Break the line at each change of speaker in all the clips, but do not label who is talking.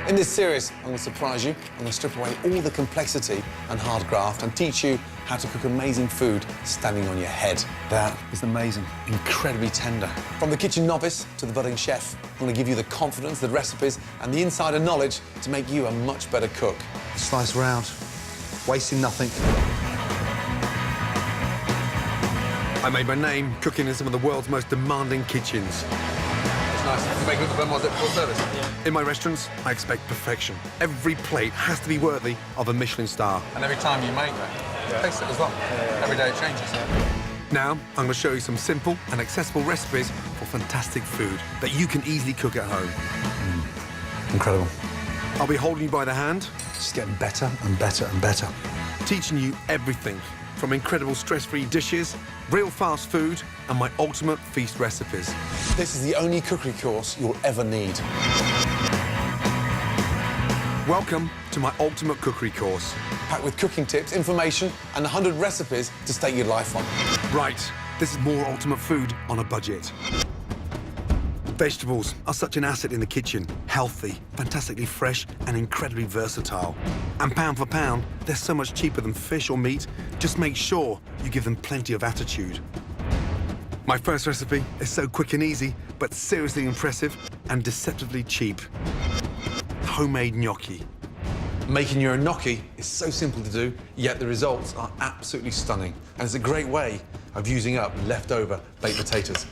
In this series, I'm going to surprise you. I'm going to strip away all the complexity and hard graft and teach you how to cook amazing food standing on your head. That is amazing, incredibly tender. From the kitchen novice to the budding chef, I'm going to give you the confidence, the recipes and the insider knowledge to make you a much better cook. Slice round, wasting nothing.
I made my name cooking in some of the world's most demanding kitchens.
It's nice. You make it for full service.
Yeah. In my restaurants, I expect perfection. Every plate has to be worthy of a Michelin star.
And every time you make it, taste it as well. Every day it changes.
Now, I'm going to show you some simple and accessible recipes for fantastic food that you can easily cook at home.
Incredible.
I'll be holding you by the hand.
Just getting better and better and better.
Teaching you everything from incredible stress-free dishes, real fast food, and my ultimate feast recipes.
This is the only cookery course you'll ever need.
Welcome to my ultimate cookery course.
Packed with cooking tips, information, and 100 recipes to stake your life on.
Right, this is more ultimate food on a budget. Vegetables are such an asset in the kitchen. Healthy, fantastically fresh, and incredibly versatile. And pound for pound, they're so much cheaper than fish or meat. Just make sure you give them plenty of attitude. My first recipe is so quick and easy, but seriously impressive and deceptively cheap. Homemade gnocchi.
Making your gnocchi is so simple to do, yet the results are absolutely stunning. And it's a great way of using up leftover baked potatoes.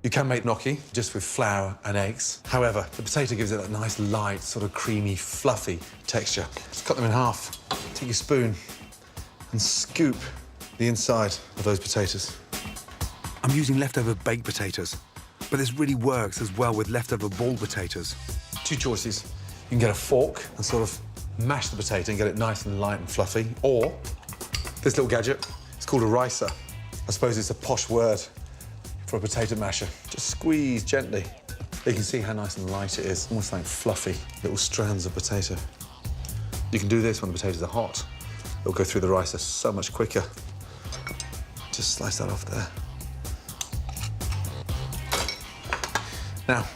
You can make gnocchi just with flour and eggs. However, the potato gives it that nice, light, sort of creamy, fluffy texture. Just cut them in half. Take your spoon and scoop the inside of those potatoes.
I'm using leftover baked potatoes, but this really works as well with leftover boiled potatoes.
Two choices. You can get a fork and sort of mash the potato and get it nice and light and fluffy, or this little gadget, it's called a ricer. I suppose it's a posh word for a potato masher. Just squeeze gently. You can see how nice and light it is, almost like fluffy little strands of potato. You can do this when the potatoes are hot. It'll go through the ricer so much quicker. Just slice that off there. Now,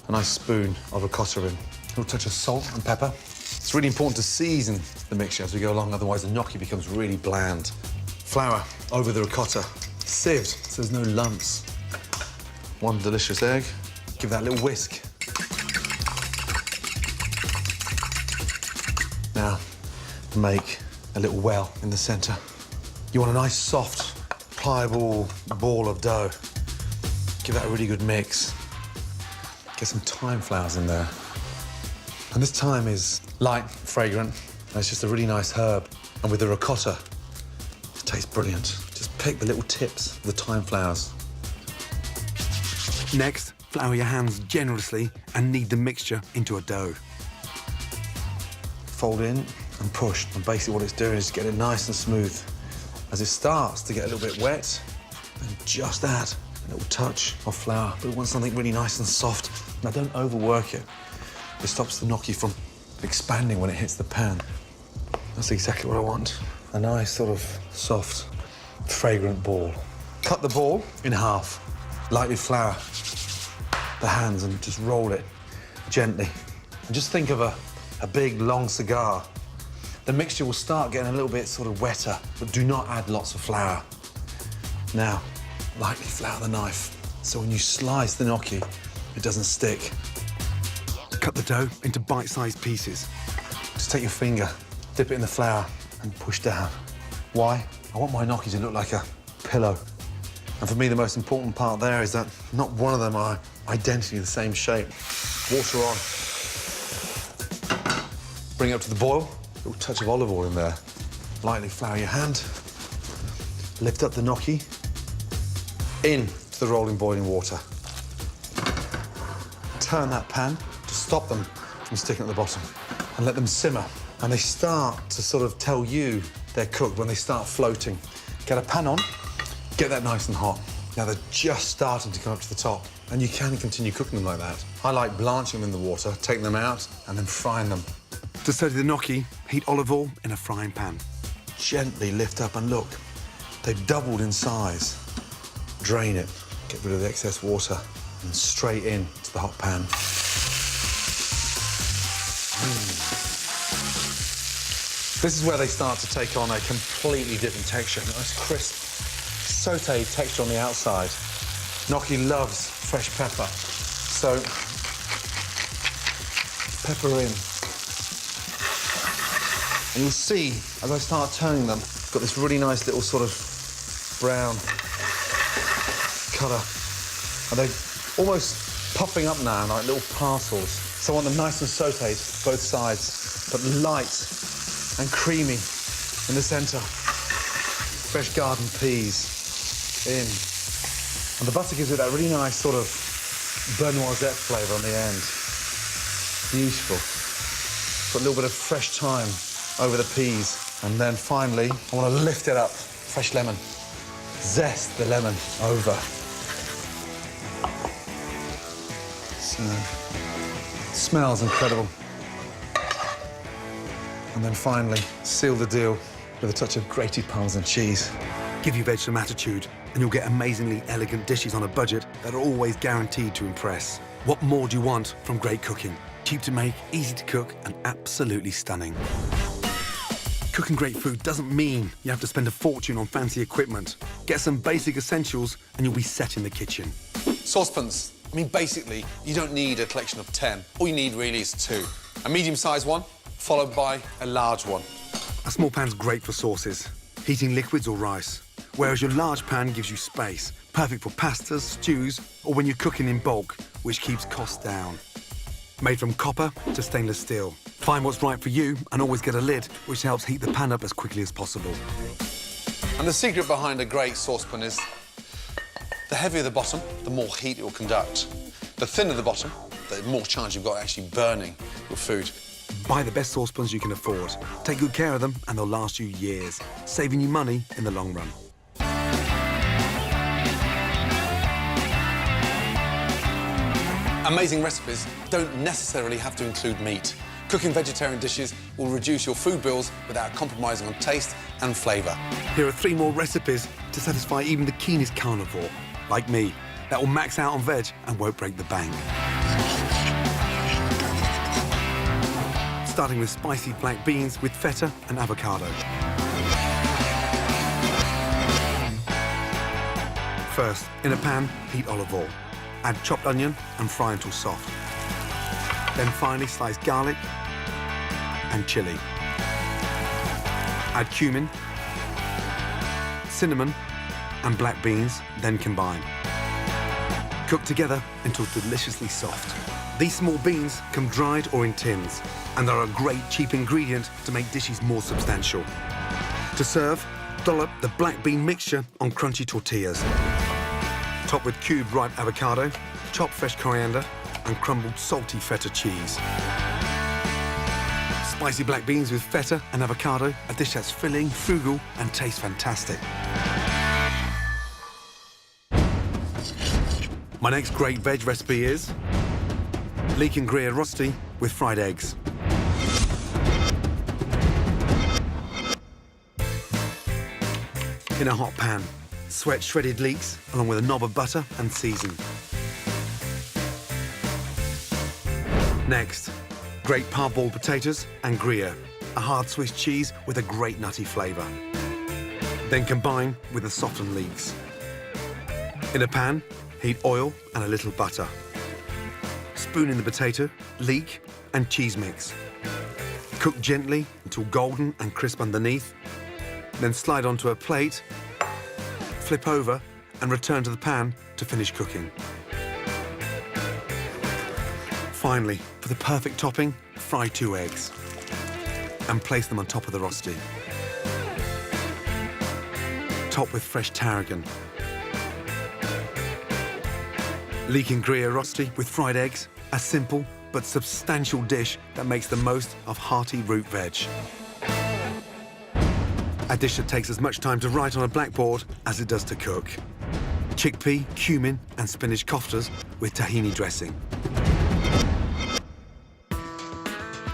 a nice spoon of ricotta in. A little touch of salt and pepper. It's really important to season the mixture as we go along, otherwise the gnocchi becomes really bland. Flour over the ricotta, sieved so there's no lumps. One delicious egg. Give that a little whisk. Now, make a little well in the centre. You want a nice, soft, pliable ball of dough. Give that a really good mix. Get some thyme flowers in there. And this thyme is light, fragrant, and it's just a really nice herb. And with the ricotta, it tastes brilliant. Just pick the little tips of the thyme flowers.
Next, flour your hands generously and knead the mixture into a dough.
Fold in and push, and basically what it's doing is get it nice and smooth. As it starts to get a little bit wet, then just add a little touch of flour, but we want something really nice and soft. Now, don't overwork it. It stops the gnocchi from expanding when it hits the pan. That's exactly what I want. A nice, sort of soft, fragrant ball. Cut the ball in half. Lightly flour the hands and just roll it gently. And just think of a big, long cigar. The mixture will start getting a little bit sort of wetter, but do not add lots of flour. Now, lightly flour the knife, so when you slice the gnocchi, it doesn't stick.
Cut the dough into bite-sized pieces.
Just take your finger, dip it in the flour, and push down. Why? I want my gnocchi to look like a pillow. And for me, the most important part there is that not one of them are identically the same shape. Water on. Bring it up to the boil. A little touch of olive oil in there. Lightly flour your hand. Lift up the gnocchi. In to the rolling boiling water. Turn that pan to stop them from sticking at the bottom and let them simmer. And they start to sort of tell you they're cooked when they start floating. Get a pan on, get that nice and hot. Now they're just starting to come up to the top, and you can continue cooking them like that. I like blanching them in the water, taking them out, and then frying them.
To study the gnocchi, heat olive oil in a frying pan.
Gently lift up and look. They've doubled in size. Drain it. Get rid of the excess water and straight in to the hot pan. This is where they start to take on a completely different texture. Nice crisp, sautéed texture on the outside. Gnocchi loves fresh pepper, so pepper in. And you'll see, as I start turning them, it's got this really nice little sort of brown colour. And they're almost puffing up now, like little parcels. So I want them nice and sautéed, both sides, but light and creamy in the centre. Fresh garden peas in. And the butter gives it that really nice sort of beurre noisette flavour on the end. Beautiful. Put a little bit of fresh thyme over the peas. And then finally, I want to lift it up. Fresh lemon. Zest the lemon over. So, smells incredible. And then finally, seal the deal with a touch of grated Parmesan cheese.
Give your veg some attitude, and you'll get amazingly elegant dishes on a budget that are always guaranteed to impress. What more do you want from great cooking? Cheap to make, easy to cook, and absolutely stunning. Cooking great food doesn't mean you have to spend a fortune on fancy equipment. Get some basic essentials, and you'll be set in the kitchen.
Saucepans. I mean, basically, you don't need a collection of 10. All you need really is 2. A medium-sized one, followed by a large one.
A small pan's great for sauces, heating liquids or rice, whereas your large pan gives you space, perfect for pastas, stews, or when you're cooking in bulk, which keeps costs down. Made from copper to stainless steel. Find what's right for you and always get a lid, which helps heat the pan up as quickly as possible.
And the secret behind a great saucepan is the heavier the bottom, the more heat it will conduct. The thinner the bottom, the more chance you've got actually burning your food.
Buy the best saucepans you can afford. Take good care of them and they'll last you years, saving you money in the long run.
Amazing recipes don't necessarily have to include meat. Cooking vegetarian dishes will reduce your food bills without compromising on taste and flavour.
Here are 3 more recipes to satisfy even the keenest carnivore, like me, that will max out on veg and won't break the bank. Starting with spicy black beans with feta and avocado. First, in a pan, heat olive oil. Add chopped onion and fry until soft. Then finally slice garlic and chilli. Add cumin, cinnamon and black beans, then combine. Cook together until deliciously soft. These small beans come dried or in tins, and are a great cheap ingredient to make dishes more substantial. To serve, dollop the black bean mixture on crunchy tortillas. Top with cubed ripe avocado, chopped fresh coriander, and crumbled salty feta cheese. Spicy black beans with feta and avocado, a dish that's filling, frugal, and tastes fantastic. My next great veg recipe is leek and gruyere rosti with fried eggs. In a hot pan, sweat shredded leeks along with a knob of butter and season. Next, grate parboiled potatoes and gruyere, a hard Swiss cheese with a great nutty flavour. Then combine with the softened leeks. In a pan, heat oil and a little butter. Spoon in the potato, leek and cheese mix. Cook gently until golden and crisp underneath. Then slide onto a plate, flip over and return to the pan to finish cooking. Finally, for the perfect topping, fry 2 eggs and place them on top of the rosti. Top with fresh tarragon. Leek and gruyere rosti with fried eggs, a simple but substantial dish that makes the most of hearty root veg. A dish that takes as much time to write on a blackboard as it does to cook. Chickpea, cumin and spinach koftas with tahini dressing.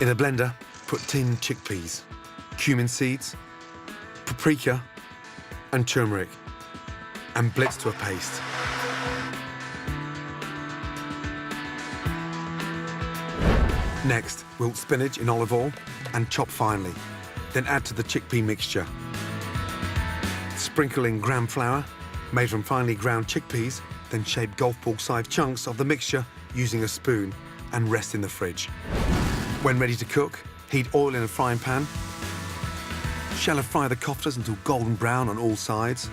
In a blender, put tinned chickpeas, cumin seeds, paprika and turmeric, and blitz to a paste. Next, wilt spinach in olive oil and chop finely. Then add to the chickpea mixture. Sprinkle in gram flour, made from finely ground chickpeas, then shape golf ball-sized chunks of the mixture using a spoon and rest in the fridge. When ready to cook, heat oil in a frying pan. Shallow fry the koftas until golden brown on all sides.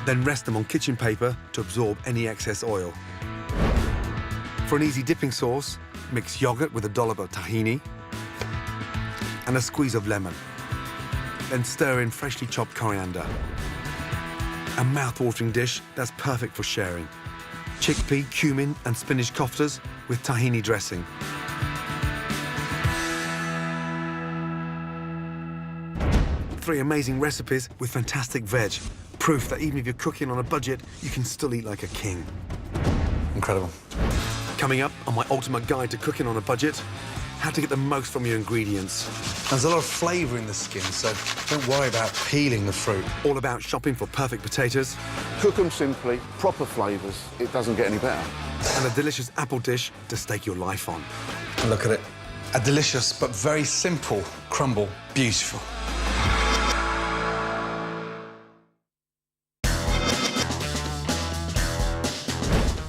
Then rest them on kitchen paper to absorb any excess oil. For an easy dipping sauce, mix yogurt with a dollop of tahini and a squeeze of lemon. Then stir in freshly chopped coriander. A mouth-watering dish that's perfect for sharing. Chickpea, cumin and spinach koftas with tahini dressing. Three amazing recipes with fantastic veg. Proof that even if you're cooking on a budget, you can still eat like a king.
Incredible.
Coming up on my ultimate guide to cooking on a budget, how to get the most from your ingredients.
There's a lot of flavour in the skin, so don't worry about peeling the fruit.
All about shopping for perfect potatoes.
Cook them simply, proper flavours. It doesn't get any better.
And a delicious apple dish to stake your life on.
Look at it. A delicious but very simple crumble. Beautiful.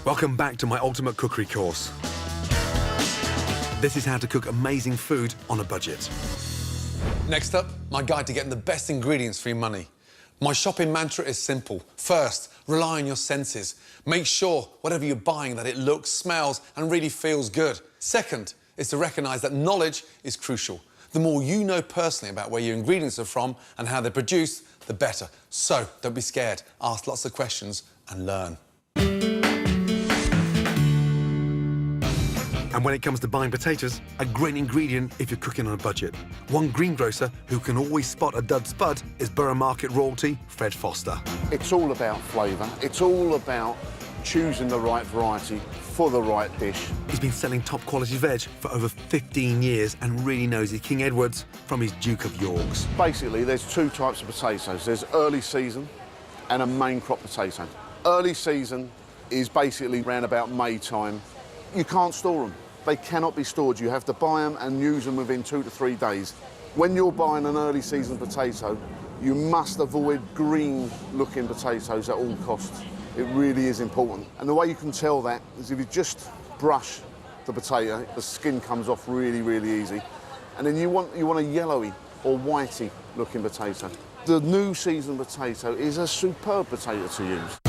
Welcome back to my ultimate cookery course. This is how to cook amazing food on a budget.
Next up, my guide to getting the best ingredients for your money. My shopping mantra is simple. First, rely on your senses. Make sure, whatever you're buying, that it looks, smells and really feels good. Second, is to recognise that knowledge is crucial. The more you know personally about where your ingredients are from and how they're produced, the better. So, don't be scared. Ask lots of questions and learn.
And when it comes to buying potatoes, a great ingredient if you're cooking on a budget. One greengrocer who can always spot a dud spud is Borough Market royalty, Fred Foster.
It's all about flavour. It's all about choosing the right variety for the right dish.
He's been selling top quality veg for over 15 years and really knows his King Edwards from his Duke of Yorks.
Basically, there's two types of potatoes. There's early season and a main crop potato. Early season is basically around about May time. You can't store them. They cannot be stored. You have to buy them and use them within 2 to 3 days. When you're buying an early season potato, you must avoid green looking potatoes at all costs. It really is important. And the way you can tell that is if you just brush the potato, the skin comes off really, really easy. And then you want a yellowy or whitey looking potato. The new season potato is a superb potato to use.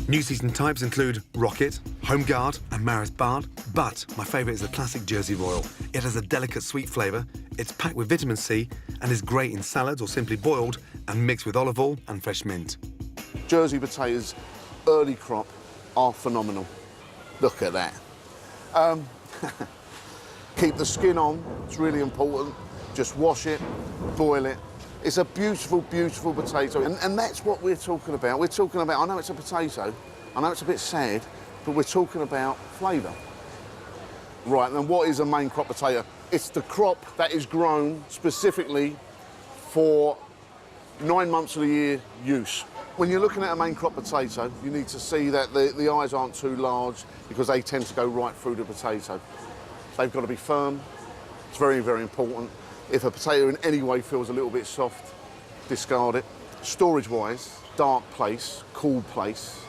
New season types include Rocket, Home Guard and Maris Bard, but my favourite is the classic Jersey Royal. It has a delicate sweet flavour, it's packed with vitamin C and is great in salads or simply boiled and mixed with olive oil and fresh mint.
Jersey potatoes, early crop, are phenomenal. Look at that. Keep the skin on, it's really important. Just wash it, boil it. It's a beautiful, beautiful potato, and that's what we're talking about. We're talking about, I know it's a potato, I know it's a bit sad, but we're talking about flavour. Right, and what is a main crop potato? It's the crop that is grown specifically for 9 months of the year use. When you're looking at a main crop potato, you need to see that the eyes aren't too large because they tend to go right through the potato. They've got to be firm. It's very, very important. If a potato in any way feels a little bit soft, discard it. Storage-wise, dark place, cool place,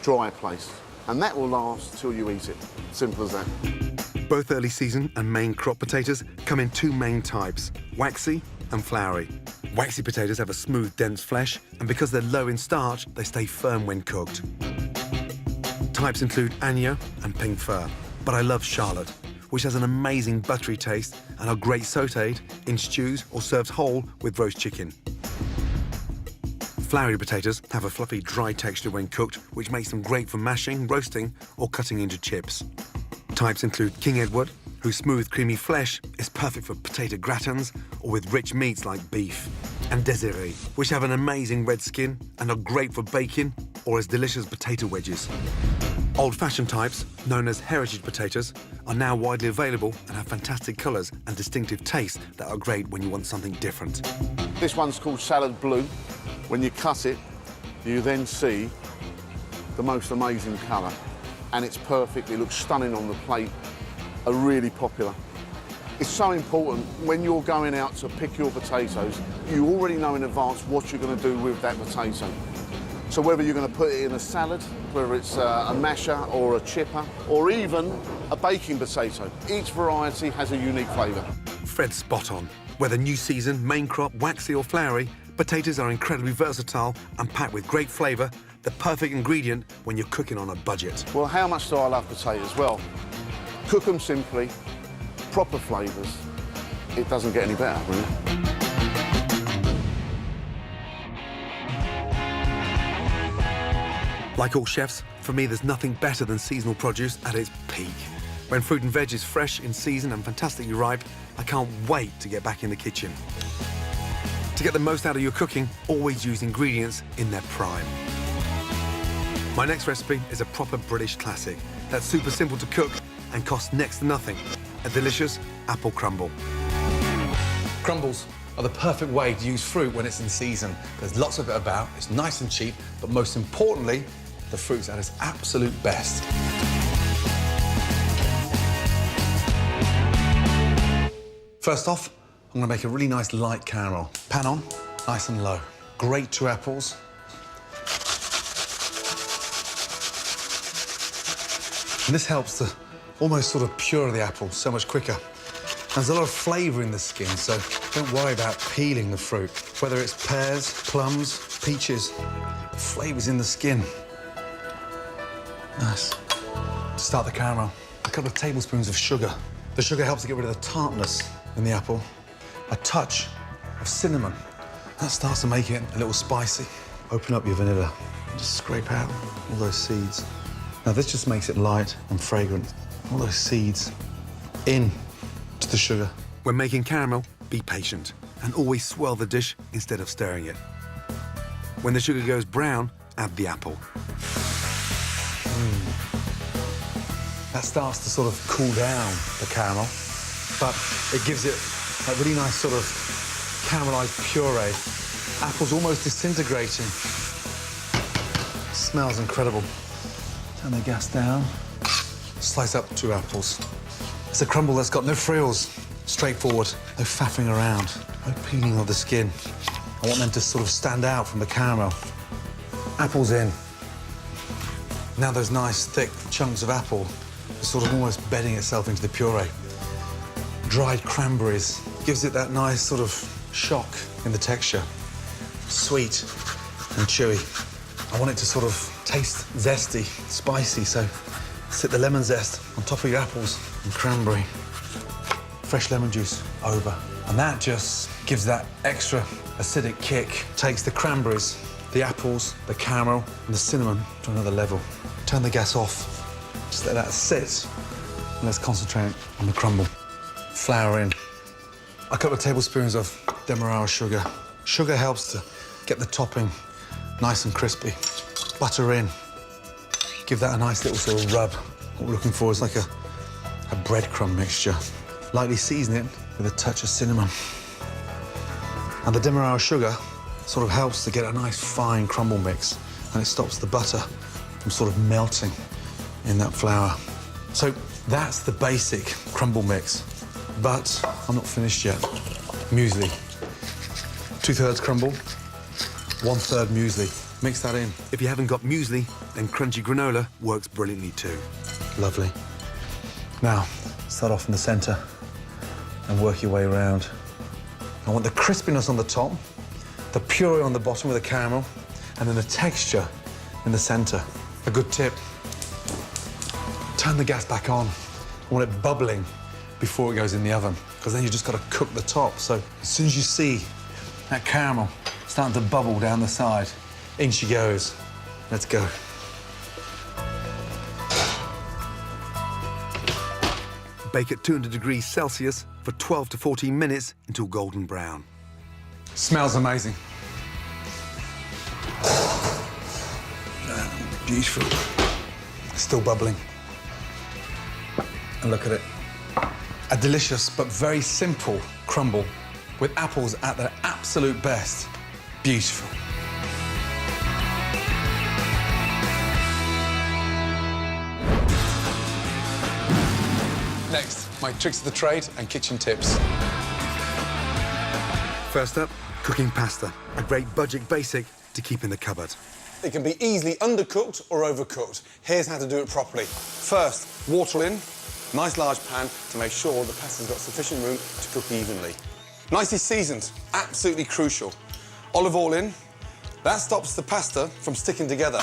dry place. And that will last till you eat it. Simple as that.
Both early season and main crop potatoes come in two main types, waxy and floury. Waxy potatoes have a smooth, dense flesh, and because they're low in starch, they stay firm when cooked. Types include Anya and Pink Fir, but I love Charlotte, which has an amazing buttery taste and are great sautéed in stews or served whole with roast chicken. Floury potatoes have a fluffy, dry texture when cooked, which makes them great for mashing, roasting, or cutting into chips. Types include King Edward, whose smooth, creamy flesh is perfect for potato gratins or with rich meats like beef, and Désirée, which have an amazing red skin and are great for bacon or as delicious potato wedges. Old-fashioned types, known as heritage potatoes, are now widely available and have fantastic colours and distinctive tastes that are great when you want something different.
This one's called salad blue. When you cut it, you then see the most amazing colour, and it's perfect. It looks stunning on the plate. are really popular. It's so important when you're going out to pick your potatoes, you already know in advance what you're going to do with that potato. So whether you're going to put it in a salad, whether it's a masher or a chipper, or even a baking potato, each variety has a unique flavour.
Fred's spot on. Whether new season, main crop, waxy or flowery, potatoes are incredibly versatile and packed with great flavour, the perfect ingredient when you're cooking on a budget.
Well, how much do I love potatoes? Well, cook them simply, proper flavours. It doesn't get any better, really.
Like all chefs, for me there's nothing better than seasonal produce at its peak. When fruit and veg is fresh, in season and fantastically ripe, I can't wait to get back in the kitchen. To get the most out of your cooking, always use ingredients in their prime. My next recipe is a proper British classic that's super simple to cook and costs next to nothing. A delicious apple crumble.
Crumbles are the perfect way to use fruit when it's in season. There's lots of it about, it's nice and cheap, but most importantly, the fruit's at its absolute best. First off, I'm gonna make a really nice light caramel. Pan on, nice and low. Grate 2 apples. And this helps to almost sort of pure the apple so much quicker. There's a lot of flavour in the skin, so don't worry about peeling the fruit. Whether it's pears, plums, peaches, the flavour's in the skin. Nice. To start the caramel, a couple of tablespoons of sugar. The sugar helps to get rid of the tartness in the apple. A touch of cinnamon. That starts to make it a little spicy. Open up your vanilla. Just scrape out all those seeds. Now this just makes it light and fragrant. All those seeds in to the sugar.
When making caramel, be patient and always swirl the dish instead of stirring it. When the sugar goes brown, add the apple.
That starts to sort of cool down the caramel, but it gives it a really nice sort of caramelized puree. Apple's almost disintegrating. Smells incredible. Turn the gas down. Slice up 2 apples. It's a crumble that's got no frills. Straightforward, no faffing around, no peeling of the skin. I want them to sort of stand out from the caramel. Apples in. Now those nice thick chunks of apple are sort of almost bedding itself into the puree. Dried cranberries gives it that nice sort of shock in the texture. Sweet and chewy. I want it to sort of taste zesty, spicy, so sit the lemon zest on top of your apples and cranberry. Fresh lemon juice over. And that just gives that extra acidic kick. Takes the cranberries, the apples, the caramel, and the cinnamon to another level. Turn the gas off. Just let that sit. And let's concentrate on the crumble. Flour in. A couple of tablespoons of demerara sugar. Sugar helps to get the topping nice and crispy. Butter in. Give that a nice little sort of rub. What we're looking for is like a breadcrumb mixture. Lightly season it with a touch of cinnamon. And the demerara sugar sort of helps to get a nice fine crumble mix, and it stops the butter from sort of melting in that flour. So that's the basic crumble mix, but I'm not finished yet. Muesli. 2/3 crumble, 1/3 muesli. Mix that in.
If you haven't got muesli, then crunchy granola works brilliantly too.
Lovely. Now, start off in the centre and work your way around. I want the crispiness on the top, the puree on the bottom with the caramel, and then the texture in the centre. A good tip, turn the gas back on. I want it bubbling before it goes in the oven, because then you just got to cook the top. So as soon as you see that caramel starting to bubble down the side, in she goes. Let's go.
Bake at 200 degrees Celsius for 12 to 14 minutes until golden brown.
Smells amazing. Beautiful. Still bubbling. And look at it. A delicious but very simple crumble with apples at their absolute best. Beautiful.
Next, my tricks of the trade and kitchen tips.
First up, cooking pasta. A great budget basic to keep in the cupboard.
It can be easily undercooked or overcooked. Here's how to do it properly. First, water in, nice large pan to make sure the pasta's got sufficient room to cook evenly. Nicely seasoned, absolutely crucial. Olive oil in, that stops the pasta from sticking together.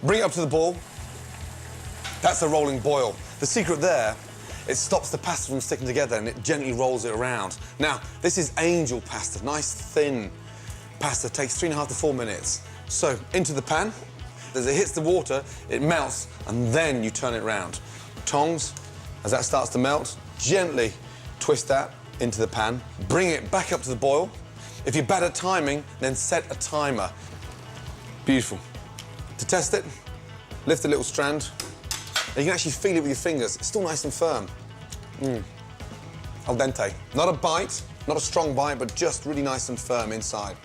Bring it up to the boil. That's a rolling boil. The secret there, it stops the pasta from sticking together and it gently rolls it around. Now, this is angel pasta, nice thin pasta. Takes 3.5 to 4 minutes. So, into the pan. As it hits the water, it melts, and then you turn it round. Tongs, as that starts to melt, gently twist that into the pan. Bring it back up to the boil. If you're bad at timing, then set a timer. Beautiful. To test it, lift a little strand. And you can actually feel it with your fingers. It's still nice and firm. Al dente. Not a bite, not a strong bite, but just really nice and firm inside.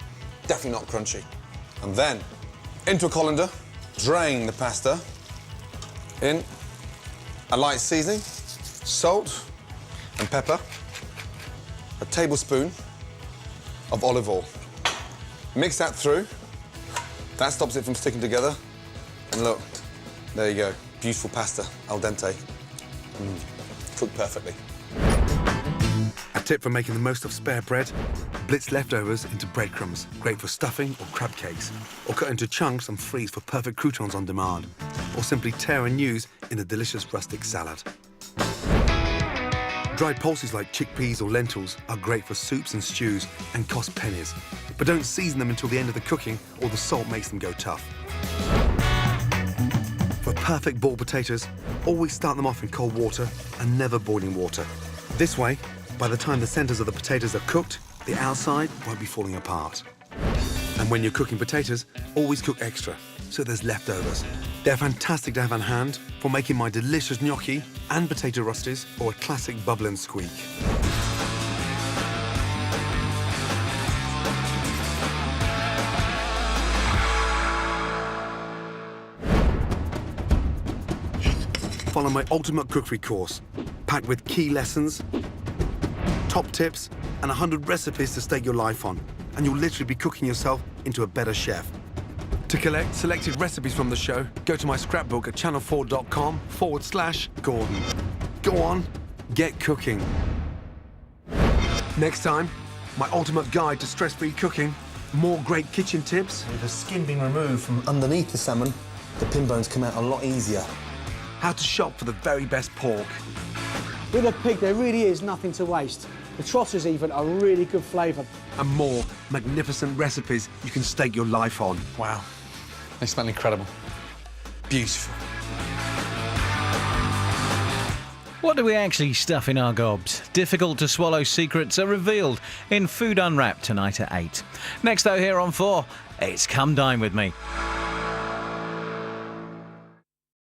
Definitely not crunchy. And then, into a colander, drain the pasta in a light seasoning, salt and pepper, a tablespoon of olive oil. Mix that through. That stops it from sticking together. And look, there you go. Beautiful pasta, al dente. Cooked perfectly.
A tip for making the most of spare bread: blitz leftovers into breadcrumbs, great for stuffing or crab cakes, or cut into chunks and freeze for perfect croutons on demand, or simply tear and use in a delicious rustic salad. Dried pulses like chickpeas or lentils are great for soups and stews and cost pennies, but don't season them until the end of the cooking or the salt makes them go tough. For perfect boiled potatoes, always start them off in cold water and never boiling water. This way, by the time the centres of the potatoes are cooked, the outside won't be falling apart. And when you're cooking potatoes, always cook extra, so there's leftovers. They're fantastic to have on hand for making my delicious gnocchi and potato rusties or a classic bubble and squeak. Follow my ultimate cookery course, packed with key lessons, top tips, and 100 recipes to stake your life on, and you'll literally be cooking yourself into a better chef. To collect selected recipes from the show, go to my scrapbook at channel4.com/Gordon. Go on, get cooking. Next time, my ultimate guide to stress-free cooking, more great kitchen tips.
With the skin being removed from underneath the salmon, the pin bones come out a lot easier.
How to shop for the very best pork.
With a pig, there really is nothing to waste. The trotters even are really good flavour.
And more magnificent recipes you can stake your life on.
Wow, they smell incredible. Beautiful.
What do we actually stuff in our gobs? Difficult to swallow secrets are revealed in Food Unwrapped tonight at 8. Next though, here on 4, it's Come Dine With Me.